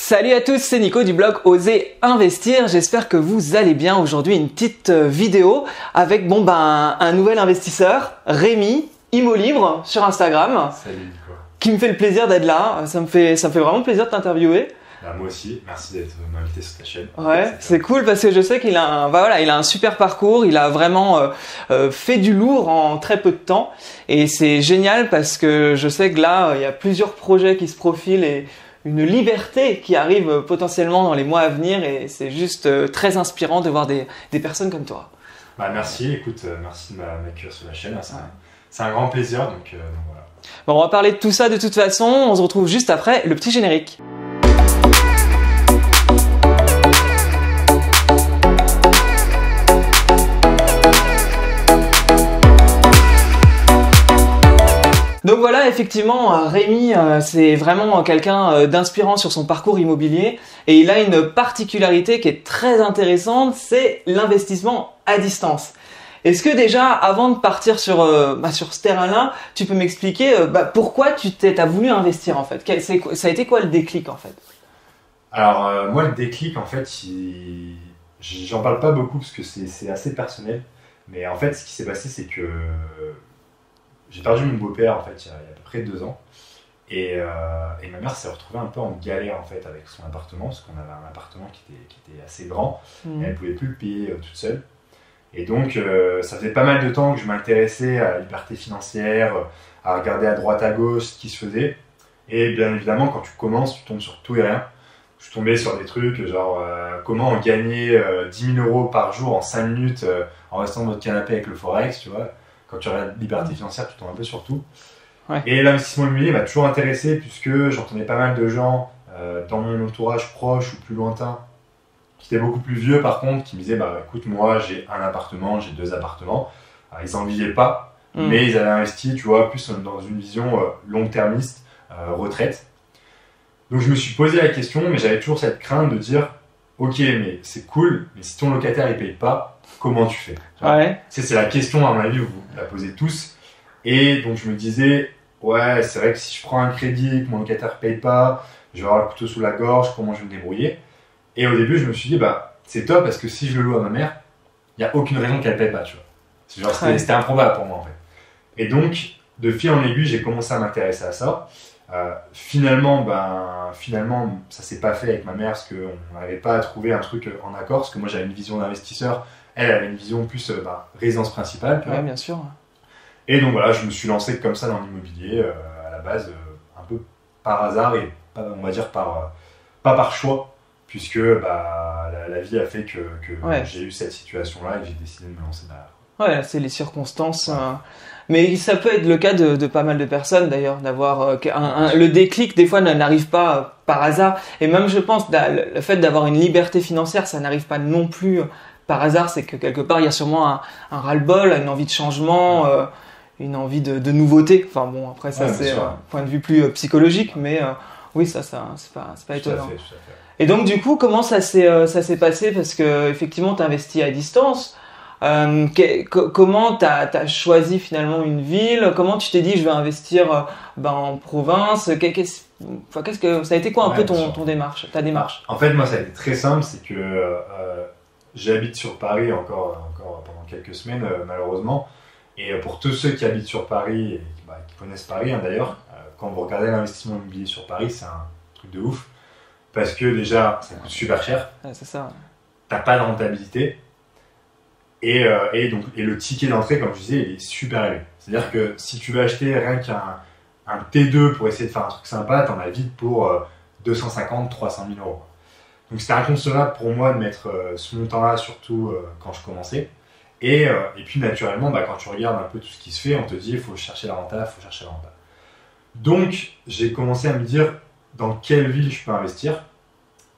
Salut à tous, c'est Nico du blog Oser Investir. J'espère que vous allez bien. Aujourd'hui, une petite vidéo avec un nouvel investisseur, Rémi, Imo Libre sur Instagram. Salut Nico. Qui me fait le plaisir d'être là. Ça me fait vraiment plaisir de t'interviewer. Bah, moi aussi, merci d'être m'inviter sur ta chaîne. Ouais, c'est cool parce que je sais qu'il a il a un super parcours, il a vraiment fait du lourd en très peu de temps et c'est génial parce que je sais que là, il y a plusieurs projets qui se profilent et une liberté qui arrive potentiellement dans les mois à venir et c'est juste très inspirant de voir des personnes comme toi. Bah, merci, écoute, merci de m'accueillir sur la chaîne, c'est un grand plaisir, donc voilà. Bon, on va parler de tout ça de toute façon, on se retrouve juste après le petit générique. Donc voilà, effectivement, Rémi, c'est vraiment quelqu'un d'inspirant sur son parcours immobilier et il a une particularité qui est très intéressante, c'est l'investissement à distance. Est-ce que déjà, avant de partir sur ce terrain-là, tu peux m'expliquer pourquoi tu as voulu investir en fait? Ça a été quoi le déclic en fait? Alors moi le déclic en fait, j'en parle pas beaucoup parce que c'est assez personnel, mais en fait ce qui s'est passé c'est que j'ai perdu mon beau-père en fait il y a à peu près 2 ans et ma mère s'est retrouvée un peu en galère en fait avec son appartement parce qu'on avait un appartement qui était assez grand et elle pouvait plus le payer toute seule. Et donc ça faisait pas mal de temps que je m'intéressais à la liberté financière, à regarder à droite à gauche ce qui se faisait. Et bien évidemment quand tu commences tu tombes sur tout et rien. Je suis tombé sur des trucs genre comment gagner 10 000 € par jour en 5 minutes en restant dans votre canapé avec le Forex, tu vois. Quand tu regardes liberté financière, tu tombes un peu sur tout. Ouais. Et l'investissement immobilier m'a toujours intéressé puisque j'entendais pas mal de gens dans mon entourage proche ou plus lointain qui étaient beaucoup plus vieux par contre, qui me disaient écoute, moi j'ai un appartement, j'ai 2 appartements. Ils n'en vivaient pas, mais ils avaient investi, tu vois, plus dans une vision long-termiste, retraite. Donc je me suis posé la question, mais j'avais toujours cette crainte de dire ok, mais c'est cool, mais si ton locataire il paye pas, comment tu fais? Ouais. C'est la question, à mon avis, vous la posez tous. Et donc je me disais, ouais, c'est vrai que si je prends un crédit, que mon locataire ne paye pas, je vais avoir le couteau sous la gorge, comment je vais me débrouiller? Et au début, je me suis dit, c'est top parce que si je le loue à ma mère, il n'y a aucune raison qu'elle ne paye pas, tu vois. C'était improbable pour moi, en fait. Et donc, de fil en aiguille, j'ai commencé à m'intéresser à ça. Finalement, ça s'est pas fait avec ma mère parce qu'on n'arrivait pas à trouver un truc en accord, parce que moi, j'avais une vision d'investisseur. Elle avait une vision plus résidence principale. Oui, bien sûr. Et donc voilà, je me suis lancé comme ça dans l'immobilier, à la base, un peu par hasard et on va dire pas par choix, puisque la vie a fait que j'ai eu cette situation-là et j'ai décidé de me lancer derrière. Ouais, c'est les circonstances. Mais ça peut être le cas de pas mal de personnes d'ailleurs, d'avoir le déclic des fois n'arrive pas par hasard. Et même je pense, le fait d'avoir une liberté financière, ça n'arrive pas non plus par hasard, c'est que quelque part il y a sûrement un ras-le-bol, une envie de changement, une envie de nouveauté. Enfin bon, après ça c'est un point de vue plus psychologique, mais oui, ça c'est pas étonnant. Tout à fait. Et donc du coup, comment ça s'est passé? Parce que effectivement, tu investis à distance. Comment t'as choisi finalement une ville? Comment tu t'es dit je vais investir en province? Ça a été quoi un peu ta démarche? En fait, moi, ça a été très simple, c'est que j'habite sur Paris encore pendant quelques semaines, malheureusement. Et pour tous ceux qui habitent sur Paris et qui connaissent Paris, d'ailleurs, quand vous regardez l'investissement immobilier sur Paris, c'est un truc de ouf. Parce que déjà, ça coûte super cher. C'est ça. T'as pas de rentabilité. Et le ticket d'entrée, comme je disais, il est super élevé. C'est-à-dire que si tu veux acheter rien qu'un T2 pour essayer de faire un truc sympa, t'en as vite pour 250 300 000 €. Donc c'était inconcevable pour moi de mettre ce montant-là, surtout quand je commençais. Et puis naturellement, quand tu regardes un peu tout ce qui se fait, on te dit il faut chercher la renta, Donc j'ai commencé à me dire dans quelle ville je peux investir.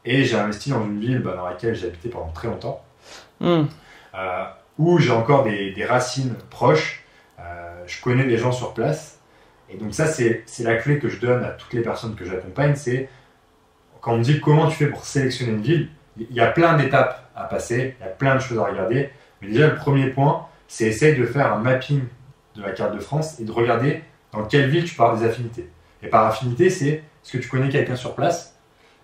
Et j'ai investi dans une ville dans laquelle j'ai habité pendant très longtemps. Où j'ai encore des racines proches, je connais des gens sur place. Et donc ça, c'est la clé que je donne à toutes les personnes que j'accompagne, c'est quand on me dit comment tu fais pour sélectionner une ville, il y a plein d'étapes à passer, il y a plein de choses à regarder. Mais déjà, le premier point, c'est essayer de faire un mapping de la carte de France et de regarder dans quelle ville tu peux avoir des affinités. Et par affinité, c'est est-ce que tu connais quelqu'un sur place?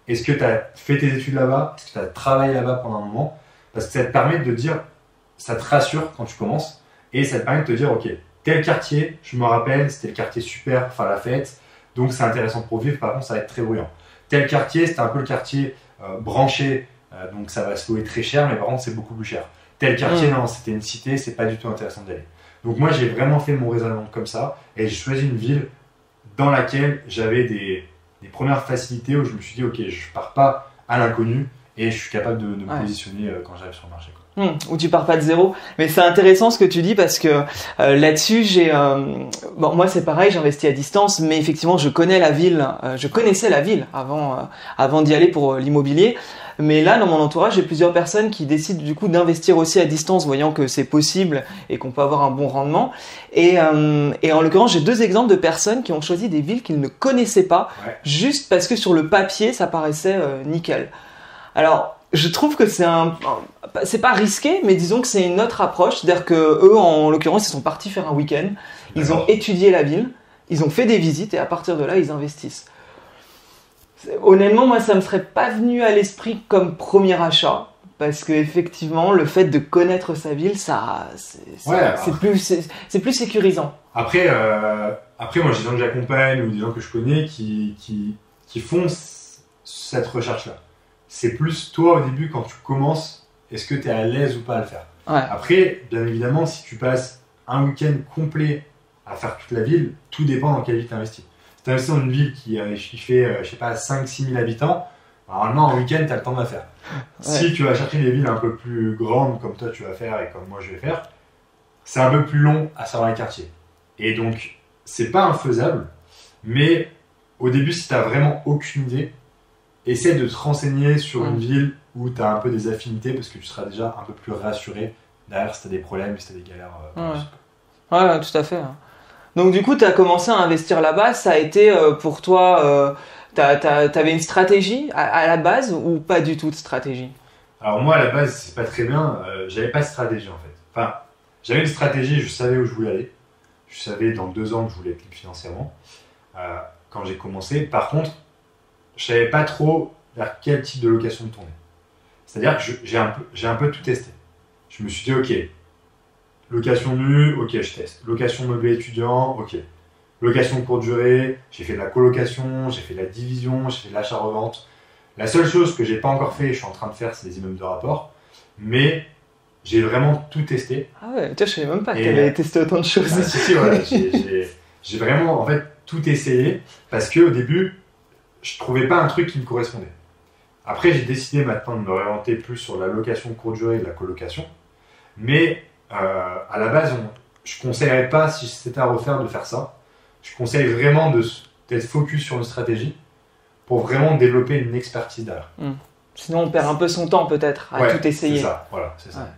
est-ce que tu as fait tes études là-bas, est-ce que tu as travaillé là-bas pendant un moment, parce que ça te permet de dire, ça te rassure quand tu commences, et ça te permet de te dire, ok, tel quartier, je me rappelle, c'était le quartier super, enfin la fête, donc c'est intéressant pour vivre, par contre ça va être très bruyant. Tel quartier, c'était un peu le quartier branché, donc ça va se louer très cher, mais par contre c'est beaucoup plus cher. Tel quartier, non, c'était une cité, c'est pas du tout intéressant d'aller. Donc moi j'ai vraiment fait mon raisonnement comme ça, et j'ai choisi une ville dans laquelle j'avais des premières facilités, où je me suis dit, ok, je pars pas à l'inconnu, et je suis capable de me positionner quand j'arrive sur le marché. Où tu pars pas de zéro, mais c'est intéressant ce que tu dis parce que là-dessus bon moi c'est pareil, j'investis à distance, mais effectivement je connais la ville, je connaissais la ville avant d'y aller pour l'immobilier, mais là dans mon entourage j'ai plusieurs personnes qui décident du coup d'investir aussi à distance, voyant que c'est possible et qu'on peut avoir un bon rendement, et en l'occurrence j'ai 2 exemples de personnes qui ont choisi des villes qu'ils ne connaissaient pas, juste parce que sur le papier ça paraissait nickel. Alors je trouve que c'est pas risqué, mais disons que c'est une autre approche. C'est-à-dire que eux, en l'occurrence, ils sont partis faire un week-end. Ils ont étudié la ville, ils ont fait des visites et à partir de là, ils investissent. Honnêtement, moi, ça me serait pas venu à l'esprit comme premier achat, parce que effectivement, le fait de connaître sa ville, c'est plus sécurisant. Après, moi, j'ai des gens que j'accompagne ou des gens que je connais qui font cette recherche-là. C'est plus toi au début quand tu commences, est-ce que tu es à l'aise ou pas à le faire. Après, bien évidemment, si tu passes un week-end complet à faire toute la ville, tout dépend dans quelle ville tu investis. Si tu investis dans une ville qui fait, je sais pas, 5-6 000 habitants, normalement en week-end tu as le temps de la faire. Si tu vas chercher des villes un peu plus grandes comme toi tu vas faire et comme moi je vais faire, c'est un peu plus long à savoir les quartiers. Et donc, c'est pas infaisable, mais au début, si tu n'as vraiment aucune idée, essaie de te renseigner sur une ville où tu as un peu des affinités parce que tu seras déjà un peu plus rassuré derrière si tu as des problèmes, si tu as des galères. Ouais, tout à fait. Donc du coup, tu as commencé à investir là-bas. Ça a été pour toi, t'avais une stratégie à la base ou pas du tout de stratégie? Alors moi, à la base, c'est pas très bien. J'avais pas de stratégie en fait. Enfin, j'avais une stratégie, je savais où je voulais aller. Je savais dans 2 ans que je voulais être libre financièrement quand j'ai commencé. Par contre, je savais pas trop vers quel type de location me tourner. C'est-à-dire que j'ai un peu tout testé. Je me suis dit, ok, location nue, ok, je teste. Location meublé étudiant, ok. Location courte durée, j'ai fait de la colocation, j'ai fait de la division, j'ai fait de l'achat-revente. La seule chose que j'ai pas encore fait, et je suis en train de faire, c'est des immeubles de rapport. Mais j'ai vraiment tout testé. Ah ouais, je savais même pas que tu avais testé autant de choses. Si, voilà, j'ai vraiment en fait tout essayé parce qu'au début, je trouvais pas un truc qui me correspondait. Après, j'ai décidé maintenant de me réorienter plus sur la location courte durée et de la colocation. Mais à la base, je ne conseillerais pas, si c'était à refaire, de faire ça. Je conseille vraiment d'être focus sur une stratégie pour vraiment développer une expertise derrière. Sinon, on perd un peu son temps peut-être à tout essayer. C'est ça, voilà, c'est ça.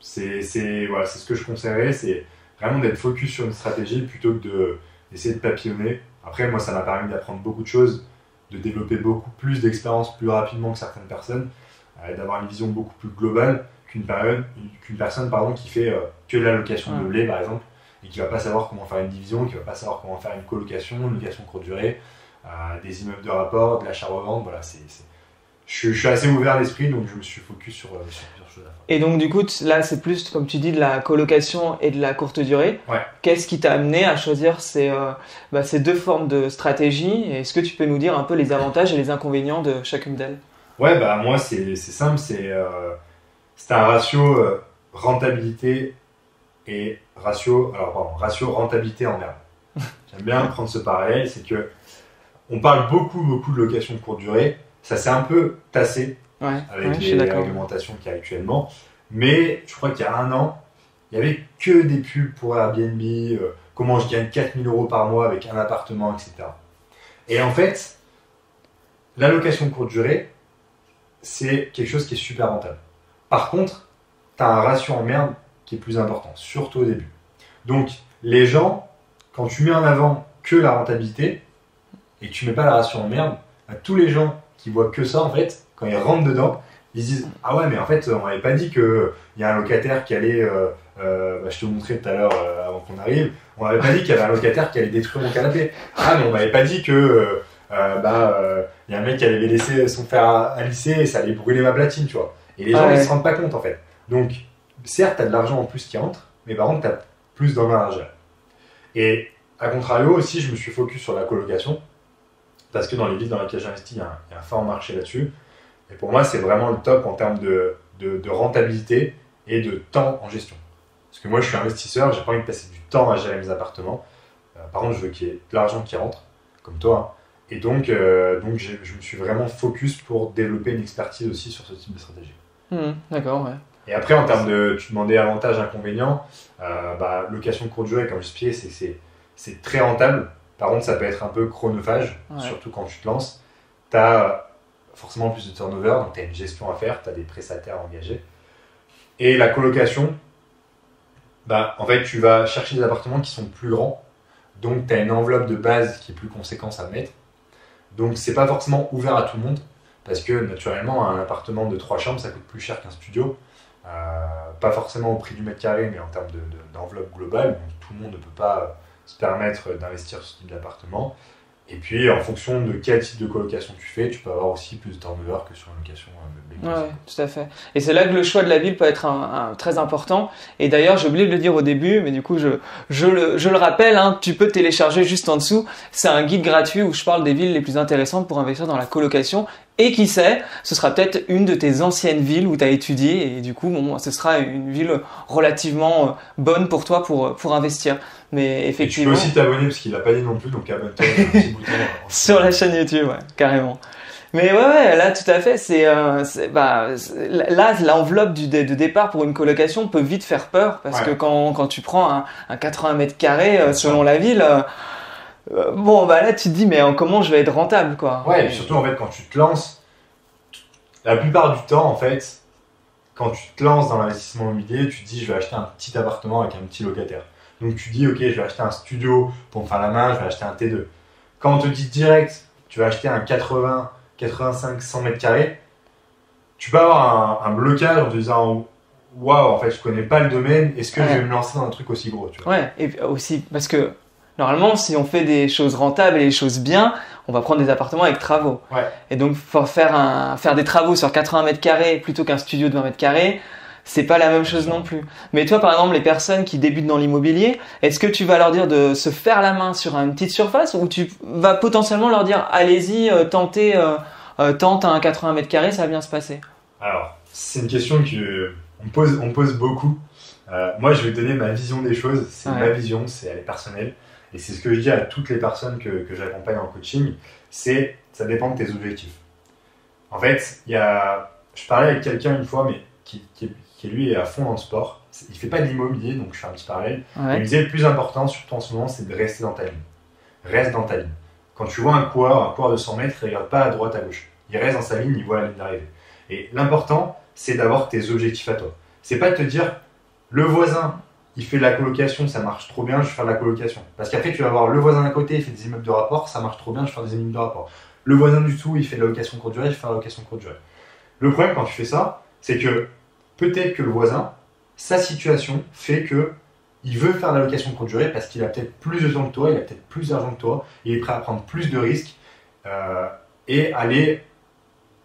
C'est ce que je conseillerais, c'est vraiment d'être focus sur une stratégie plutôt que d'essayer de papillonner. Après, moi, ça m'a permis d'apprendre beaucoup de choses, de développer beaucoup plus d'expérience plus rapidement que certaines personnes, d'avoir une vision beaucoup plus globale qu'une personne qui fait que de la location meublée, par exemple, et qui ne va pas savoir comment faire une division, qui ne va pas savoir comment faire une colocation, une location courte durée, des immeubles de rapport, de l'achat-revente. Voilà, je suis assez ouvert d'esprit, donc je me suis focus sur plusieurs choses à faire. Et donc, du coup, là, c'est plus, comme tu dis, de la colocation et de la courte durée. Qu'est-ce qui t'a amené à choisir ces 2 formes de stratégie? Est-ce que tu peux nous dire un peu les avantages et les inconvénients de chacune d'elles? Ouais, moi, c'est simple. C'est un ratio rentabilité et ratio rentabilité en herbe. J'aime bien prendre ce parallèle, c'est que on parle beaucoup de location de courte durée. Ça s'est un peu tassé avec les réglementations qu'il y a actuellement. Mais je crois qu'il y a 1 an, il n'y avait que des pubs pour Airbnb, comment je gagne 4 000 € par mois avec un appartement, etc. Et en fait, la location courte durée, c'est quelque chose qui est super rentable. Par contre, tu as un ratio en merde qui est plus important, surtout au début. Donc, les gens, quand tu mets en avant que la rentabilité et que tu mets pas la ratio en merde, tous les gens qui voient que ça, en fait, quand ils rentrent dedans, ils se disent « Ah ouais, mais en fait, on m'avait pas dit qu'il y a un locataire qui allait… je te montrais tout à l'heure avant qu'on arrive, on m'avait pas dit qu'il y avait un locataire qui allait détruire mon canapé. Ah, mais on m'avait pas dit que… il Il y a un mec qui avait laissé son fer à lisser et ça allait brûler ma platine, tu vois. Et les gens, ils se rendent pas compte, en fait. Donc, certes, tu as de l'argent en plus qui rentre, mais par contre, tu as plus d'embarras à gérer. Et à contrario, aussi, je me suis focus sur la colocation, parce que dans les villes dans lesquelles j'investis, il y a un fort marché là-dessus. Et pour moi, c'est vraiment le top en termes de rentabilité et de temps en gestion. Parce que moi, je suis investisseur, j'ai pas envie de passer du temps à gérer mes appartements. Par contre, je veux qu'il y ait de l'argent qui rentre, comme toi. Et donc je me suis vraiment focus pour développer une expertise aussi sur ce type de stratégie. D'accord, ouais. Et après, en termes de, tu demandais avantages, inconvénients, location courte durée, comme je expliquais, c'est très rentable. Par contre, ça peut être un peu chronophage, surtout quand tu te lances. Tu as forcément plus de turnover, donc tu as une gestion à faire, tu as des prestataires engagés. Et la colocation, en fait, tu vas chercher des appartements qui sont plus grands, donc tu as une enveloppe de base qui est plus conséquente à mettre. Donc, c'est pas forcément ouvert à tout le monde, parce que naturellement, un appartement de 3 chambres, ça coûte plus cher qu'un studio. Pas forcément au prix du mètre carré, mais en termes d'enveloppe globale. Donc, tout le monde ne peut pas se permettre d'investir sur ce type d'appartement. Et puis, en fonction de quel type de colocation tu fais, tu peux avoir aussi plus de turnover que sur une location meublée. Ouais, tout à fait. Et c'est là que le choix de la ville peut être très important. Et d'ailleurs, j'ai oublié de le dire au début, mais du coup, je le rappelle, hein, tu peux télécharger juste en dessous. C'est un guide gratuit où je parle des villes les plus intéressantes pour investir dans la colocation. Et qui sait, ce sera peut-être une de tes anciennes villes où tu as étudié. Et du coup, ce sera une ville relativement bonne pour toi pour investir. Mais effectivement. Et tu peux aussi t'abonner parce qu'il n'a pas dit non plus, donc abonne-toi, il y a un petit bouton. Sur la chaîne YouTube, ouais, carrément. Mais ouais, là tout à fait, là l'enveloppe de départ pour une colocation peut vite faire peur parce que quand tu prends un 80 mètres carrés selon la ville, là tu te dis mais comment je vais être rentable quoi. Ouais, et surtout en fait quand tu te lances, la plupart du temps en fait, quand tu te lances dans l'investissement immobilier, tu te dis je vais acheter un petit appartement avec un petit locataire. Donc tu dis ok je vais acheter un studio pour me faire la main, je vais acheter un T2. Quand on te dit direct tu vas acheter un 80, 85, 100 mètres carrés, tu peux avoir un blocage en te disant waouh en fait je connais pas le domaine, est-ce que je vais me lancer dans un truc aussi gros, tu vois. Ouais, et aussi parce que normalement si on fait des choses rentables et des choses bien, on va prendre des appartements avec travaux. Ouais. Et donc pour faire des travaux sur 80 mètres carrés plutôt qu'un studio de 20 mètres carrés, c'est pas la même chose non plus. Mais toi, par exemple, les personnes qui débutent dans l'immobilier, est-ce que tu vas leur dire de se faire la main sur une petite surface ou tu vas potentiellement leur dire allez-y, tente un 80 mètres carrés, ça va bien se passer? Alors, c'est une question qu'on me pose beaucoup. Moi, je vais te donner ma vision des choses. C'est ma vision, elle est personnelle. Et c'est ce que je dis à toutes les personnes que j'accompagne en coaching, c'est ça dépend de tes objectifs. En fait, je parlais avec quelqu'un une fois, mais qui lui est à fond dans le sport. Il fait pas de l'immobilier, donc je fais un petit parallèle. Il me disait le plus important, surtout en ce moment, c'est de rester dans ta ligne. Reste dans ta ligne. Quand tu vois un coureur de 100 mètres, il ne regarde pas à droite, à gauche. Il reste dans sa ligne, il voit la ligne d'arrivée. Et l'important, c'est d'avoir tes objectifs à toi. C'est pas de te dire, le voisin, il fait de la colocation, ça marche trop bien, je vais faire de la colocation. Parce qu'après, tu vas voir le voisin d'à côté, il fait des immeubles de rapport, ça marche trop bien, je vais faire des immeubles de rapport. Le voisin du tout, il fait de la location courte durée, je vais faire de la location courte durée. Le problème quand tu fais ça, c'est que peut-être que le voisin, sa situation fait que il veut faire de la location courte durée parce qu'il a peut-être plus de temps que toi, il a peut-être plus d'argent que toi, il est prêt à prendre plus de risques et aller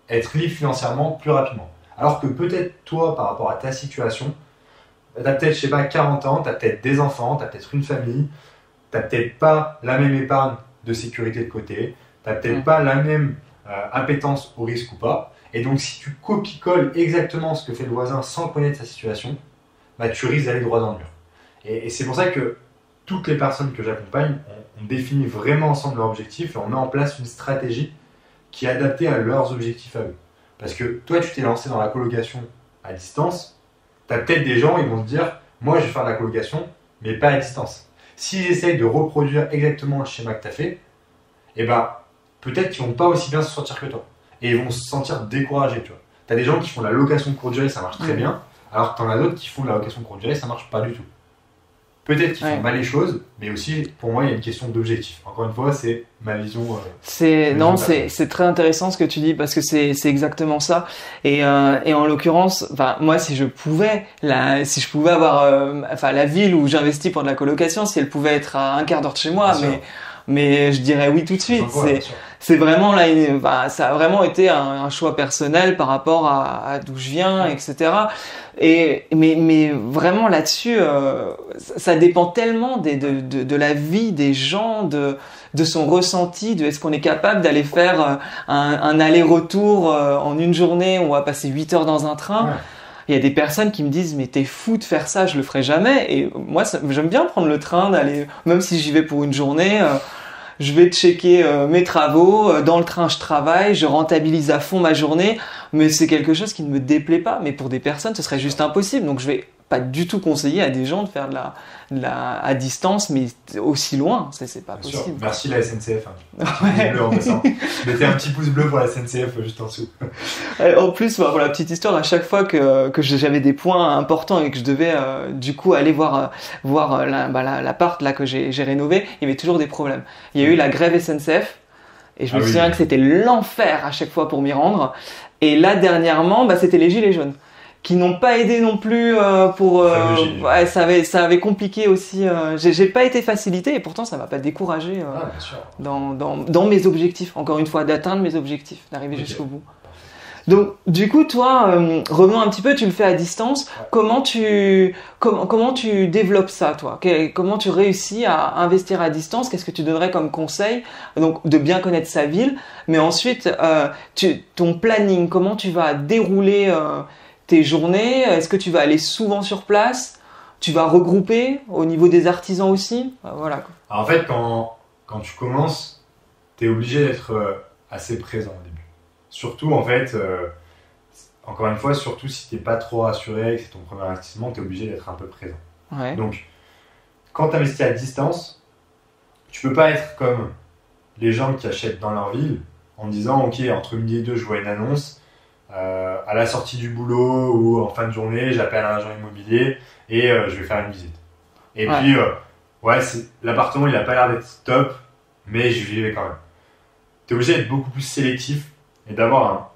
être libre financièrement plus rapidement. Alors que peut-être toi, par rapport à ta situation, tu as peut-être, 40 ans, tu as peut-être des enfants, tu as peut-être une famille, tu n'as peut-être pas la même épargne de sécurité de côté, tu n'as peut-être pas la même appétence au risque ou pas. Et donc, si tu copie-colles exactement ce que fait le voisin sans connaître sa situation, tu risques d'aller droit dans le mur. Et c'est pour ça que toutes les personnes que j'accompagne, on définit vraiment ensemble leurs objectifs et on met en place une stratégie qui est adaptée à leurs objectifs à eux. Parce que toi, tu t'es lancé dans la colocation à distance, tu as peut-être des gens, ils vont se dire, moi, je vais faire de la colocation, mais pas à distance. S'ils essayent de reproduire exactement le schéma que tu as fait, peut-être qu'ils ne vont pas aussi bien se sentir que toi. Et ils vont se sentir découragés, tu vois. Tu as des gens qui font de la location courte durée, ça marche très bien, alors que tu en as d'autres qui font de la location courte durée, ça marche pas du tout. Peut-être qu'ils font mal les choses, mais aussi, pour moi, il y a une question d'objectif. Encore une fois, c'est ma vision. C'est très intéressant ce que tu dis, parce que c'est exactement ça. Et en l'occurrence, moi, si je pouvais avoir la ville où j'investis pour de la colocation, si elle pouvait être à un quart d'heure de chez moi, mais je dirais oui tout de suite. C'est vraiment là, ça a vraiment été un choix personnel par rapport à d'où je viens, etc. Mais vraiment là-dessus, ça dépend tellement de la vie des gens, de son ressenti, de est-ce qu'on est capable d'aller faire un aller-retour en une journée où on va passer 8 heures dans un train. Il y a des personnes qui me disent mais t'es fou de faire ça, je le ferai jamais. Et moi, j'aime bien prendre le train, d'aller, même si j'y vais pour une journée. Je vais checker mes travaux, dans le train je travaille, je rentabilise à fond ma journée, mais c'est quelque chose qui ne me déplaît pas. Mais pour des personnes, ce serait juste impossible. Donc je vais pas du tout conseiller à des gens de faire à distance, mais aussi loin, c'est pas possible. Sûr. Merci la SNCF. Bleu en passant. Mettez un petit pouce bleu pour la SNCF juste en dessous. En plus, pour la petite histoire, à chaque fois que j'avais des points importants et que je devais du coup aller voir l'appart là que j'ai rénové, il y avait toujours des problèmes. Il y a eu la grève SNCF et je me souviens que c'était l'enfer à chaque fois pour m'y rendre. Et là dernièrement, c'était les gilets jaunes, qui n'ont pas aidé non plus ça avait compliqué aussi. J'ai pas été facilité et pourtant ça m'a pas découragé dans mes objectifs, encore une fois, d'atteindre mes objectifs, d'arriver jusqu'au bout. Donc du coup toi, revenons un petit peu, tu le fais à distance. Comment tu développes ça toi? Comment tu réussis à investir à distance? Qu'est-ce que tu donnerais comme conseil? Donc de bien connaître sa ville, mais ensuite ton planning, comment tu vas dérouler tes journées? Est-ce que tu vas aller souvent sur place? Tu vas regrouper au niveau des artisans aussi? Voilà. Alors, en fait, quand tu commences, tu es obligé d'être assez présent au début. Surtout, en fait, encore une fois, surtout si tu n'es pas trop rassuré, que c'est ton premier investissement, tu es obligé d'être un peu présent. Ouais. Donc, quand tu investis à distance, tu peux pas être comme les gens qui achètent dans leur ville en disant « Ok, entre midi et 2, je vois une annonce. À la sortie du boulot ou en fin de journée, j'appelle un agent immobilier et je vais faire une visite. » Et puis, l'appartement, il a pas l'air d'être top, mais je vais quand même. Tu es obligé d'être beaucoup plus sélectif et d'avoir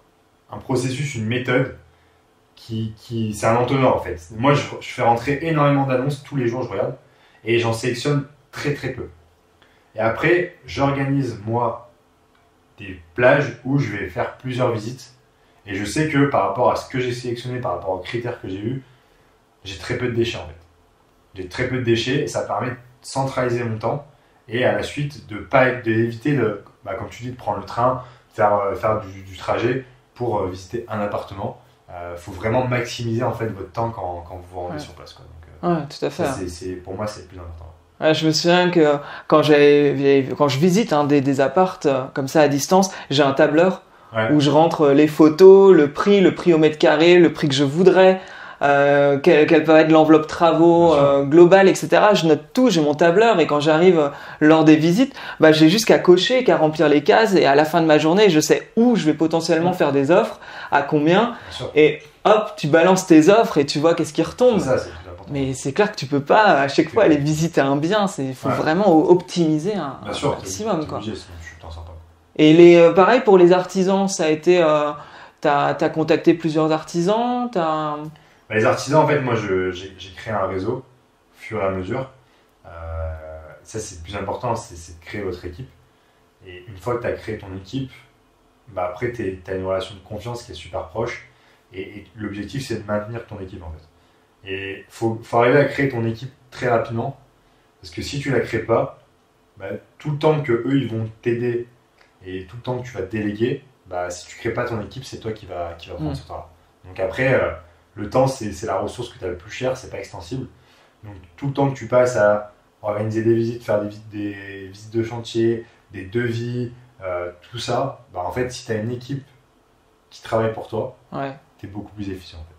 un processus, une méthode qui c'est un entonnoir en fait. Moi, je fais rentrer énormément d'annonces tous les jours, je regarde, et j'en sélectionne très très peu. Et après, j'organise moi des plages où je vais faire plusieurs visites. Et je sais que par rapport à ce que j'ai sélectionné, par rapport aux critères que j'ai eus, j'ai très peu de déchets en fait. J'ai très peu de déchets et ça permet de centraliser mon temps et à la suite d'éviter comme tu dis, de prendre le train, faire du trajet pour visiter un appartement. Faut vraiment maximiser en fait votre temps quand vous vous rendez sur place, quoi. Donc, tout à fait. pour moi, c'est le plus important. Je me souviens que quand je visite des appartes comme ça à distance, j'ai un tableur où je rentre les photos, le prix au mètre carré, le prix que je voudrais, quelle peut être l'enveloppe travaux globale, etc. Je note tout, j'ai mon tableur et quand j'arrive lors des visites, j'ai juste qu'à cocher, qu'à remplir les cases et à la fin de ma journée, je sais où je vais potentiellement faire des offres, à combien, et hop, tu balances tes offres et tu vois qu'est-ce qui retombe. Ça, c'est plus important. Mais c'est clair que tu peux pas à chaque fois aller visiter un bien, faut vraiment optimiser un maximum, quoi. Obligé, sinon tu t'en sors pas. Et pareil pour les artisans, ça a été, t'as contacté plusieurs artisans, Les artisans, en fait, moi, j'ai créé un réseau au fur et à mesure. Ça, c'est le plus important, c'est de créer votre équipe. Et une fois que tu as créé ton équipe, après, tu as une relation de confiance qui est super proche. Et l'objectif, c'est de maintenir ton équipe, en fait. Et faut arriver à créer ton équipe très rapidement. Parce que si tu la crées pas, tout le temps que eux ils vont t'aider et tout le temps que tu vas déléguer, si tu crées pas ton équipe, c'est toi qui va prendre ce temps-là. Donc après, le temps, c'est la ressource que tu as le plus chère, c'est pas extensible. Donc tout le temps que tu passes à organiser des visites, faire des visites de chantier, des devis, tout ça, en fait, si tu as une équipe qui travaille pour toi, tu es beaucoup plus efficient, en fait.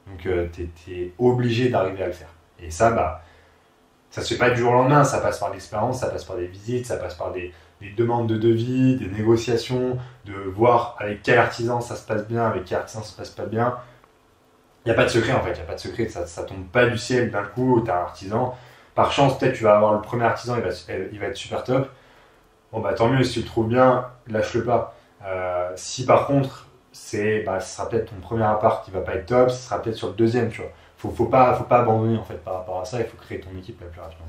Donc tu es obligé d'arriver à le faire. Et ça, ça se fait pas du jour au lendemain, ça passe par l'expérience, ça passe par des visites, ça passe par des demandes de devis, des négociations, de voir avec quel artisan ça se passe bien, avec quel artisan ça se passe pas bien. Il n'y a pas de secret en fait, il n'y a pas de secret, ça tombe pas du ciel d'un coup, tu as un artisan. Par chance, peut-être tu vas avoir le premier artisan, il va être super top. Bon tant mieux, si tu le trouves bien, lâche-le pas. Si par contre, ce sera peut-être ton premier appart qui va pas être top, ce sera peut-être sur le deuxième, tu vois. faut pas abandonner en fait par rapport à ça. Il faut créer ton équipe la plus rapidement.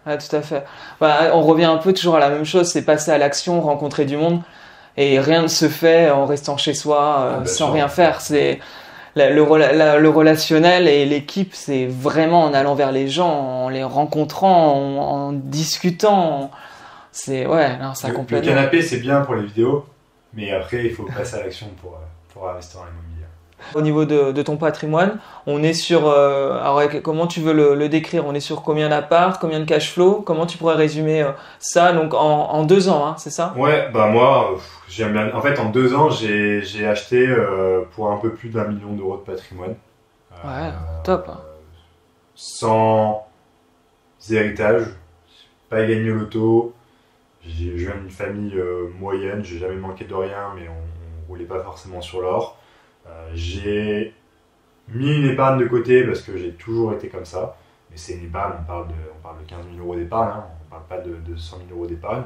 Ouais, tout à fait. Bah, on revient un peu toujours à la même chose, c'est passer à l'action, rencontrer du monde. Et rien ne se fait en restant chez soi sans rien faire. C'est le relationnel et l'équipe, c'est vraiment en allant vers les gens, en les rencontrant, en discutant. C'est non, ça complètement. Le canapé, c'est bien pour les vidéos, mais après, il faut passer à l'action pour investir dans l'immobilier. Au niveau de ton patrimoine, on est sur. Alors, comment tu veux le décrire? On est sur combien d'apparts, combien de cash flow? Comment tu pourrais résumer ça donc en 2 ans, hein, c'est ça? Ouais, bah moi, j'aime bien. En fait, en 2 ans, j'ai acheté pour un peu plus d'1 million d'euros de patrimoine. Ouais, top. Sans héritage, pas gagné au loto. Je viens d'une famille moyenne, j'ai jamais manqué de rien, mais on roulait pas forcément sur l'or. J'ai mis une épargne de côté parce que j'ai toujours été comme ça. Mais c'est une épargne, on parle de 15 000 euros d'épargne, hein, on parle pas de 100 000 euros d'épargne.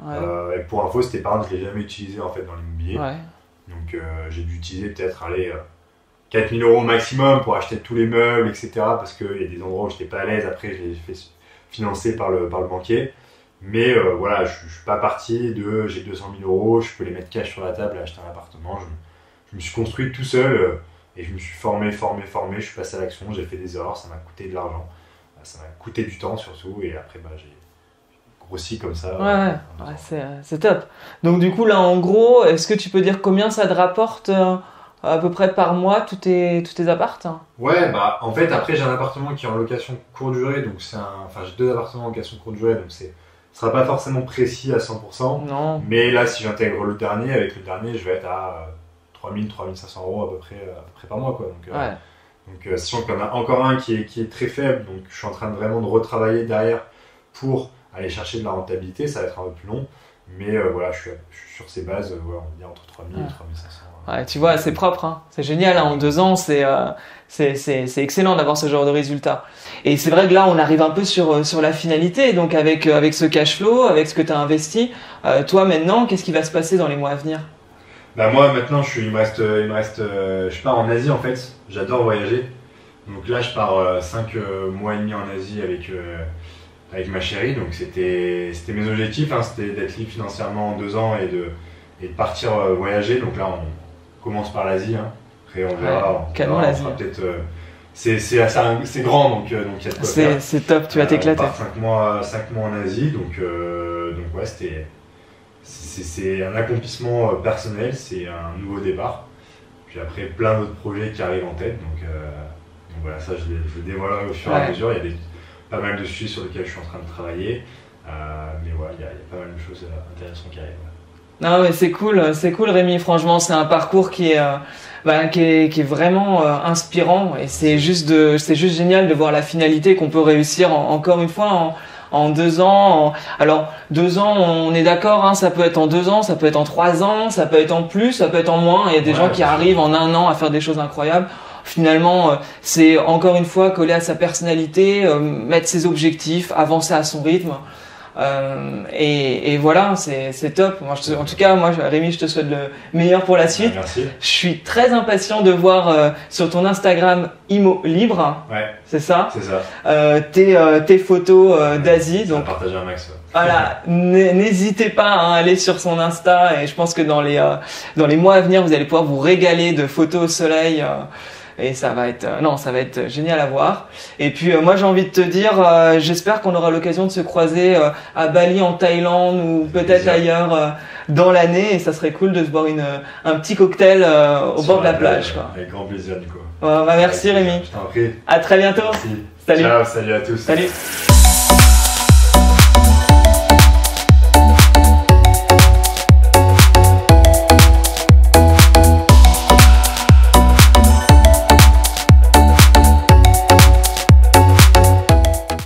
Ouais. Et pour info, cette épargne, je l'ai jamais utilisée en fait dans l'immobilier. Ouais. Donc j'ai dû utiliser peut-être 4 000 euros maximum pour acheter tous les meubles, etc. Parce qu'il y a des endroits où je n'étais pas à l'aise. Après, je l'ai fait financer par le banquier. Mais voilà, je ne suis pas parti de j'ai 200 000 euros, je peux les mettre cash sur la table et acheter un appartement. Je me suis construit tout seul et je me suis formé, je suis passé à l'action, j'ai fait des erreurs, ça m'a coûté de l'argent, ça m'a coûté du temps surtout et après j'ai grossi comme ça. Ouais, c'est top. Donc du coup là en gros, est-ce que tu peux dire combien ça te rapporte à peu près par mois tous tes appartes? Ouais, bah en fait après j'ai un appartement qui est en location courte durée, donc j'ai 2 appartements en location courte durée, donc ce sera pas forcément précis à 100%. Non. Mais là si j'intègre le dernier, avec le dernier je vais être à 3 000, 3 500 euros à peu près par mois quoi. Donc sachant qu'il y en a encore un qui est très faible, donc je suis en train de vraiment de retravailler derrière pour aller chercher de la rentabilité, ça va être un peu plus long, mais voilà, je suis sur ces bases, on va dire entre 3 000 et 3 500. Ouais, tu vois, c'est propre, hein. C'est génial, hein. En 2 ans, c'est excellent d'avoir ce genre de résultat. Et c'est vrai que là, on arrive un peu sur la finalité, donc avec ce cash flow, avec ce que tu as investi, toi maintenant, qu'est-ce qui va se passer dans les mois à venir? Bah moi maintenant il me reste je pars en Asie en fait, j'adore voyager. Donc là je pars 5 mois et demi en Asie avec ma chérie, donc c'était mes objectifs, hein, c'était d'être libre financièrement en 2 ans et de partir voyager. Donc là on commence par l'Asie, hein. Après on verra, on l'Asie. Peut-être c'est grand donc il y a de quoi faire. C'est top, tu vas t'éclater. On part 5 mois en Asie, donc ouais c'est un accomplissement personnel, c'est un nouveau départ. Puis après, plein d'autres projets qui arrivent en tête. Donc voilà, ça je le dévoilerai au fur et à mesure. Il y a pas mal de sujets sur lesquels je suis en train de travailler. Mais voilà, il y a pas mal de choses intéressantes qui arrivent. Non, mais c'est cool Rémi. Franchement, c'est un parcours qui est vraiment inspirant. Et c'est juste génial de voir la finalité qu'on peut réussir encore une fois en 2 ans. Alors 2 ans, on est d'accord, hein, ça peut être en 2 ans, ça peut être en 3 ans, ça peut être en plus, ça peut être en moins. Il y a des gens qui arrivent en 1 an à faire des choses incroyables. Finalement, c'est encore une fois coller à sa personnalité, mettre ses objectifs, avancer à son rythme. Et voilà, c'est top. En tout cas, Rémi, je te souhaite le meilleur pour la suite. Merci. Je suis très impatient de voir sur ton Instagram Immo Libre. Ouais. C'est ça. C'est ça. Tes photos d'Asie. Donc partager un max. Ouais. Voilà, n'hésitez pas à aller sur son Insta et je pense que dans les mois à venir, vous allez pouvoir vous régaler de photos au soleil. Et ça va être génial à voir. Et puis moi j'ai envie de te dire, j'espère qu'on aura l'occasion de se croiser à Bali, en Thaïlande ou peut-être ailleurs dans l'année. Et ça serait cool de se boire un petit cocktail au bord de la plage. Quoi. Avec grand plaisir du coup. Merci Rémi. Je t'en prie. À très bientôt. Merci. Salut. Ciao, salut à tous. Salut.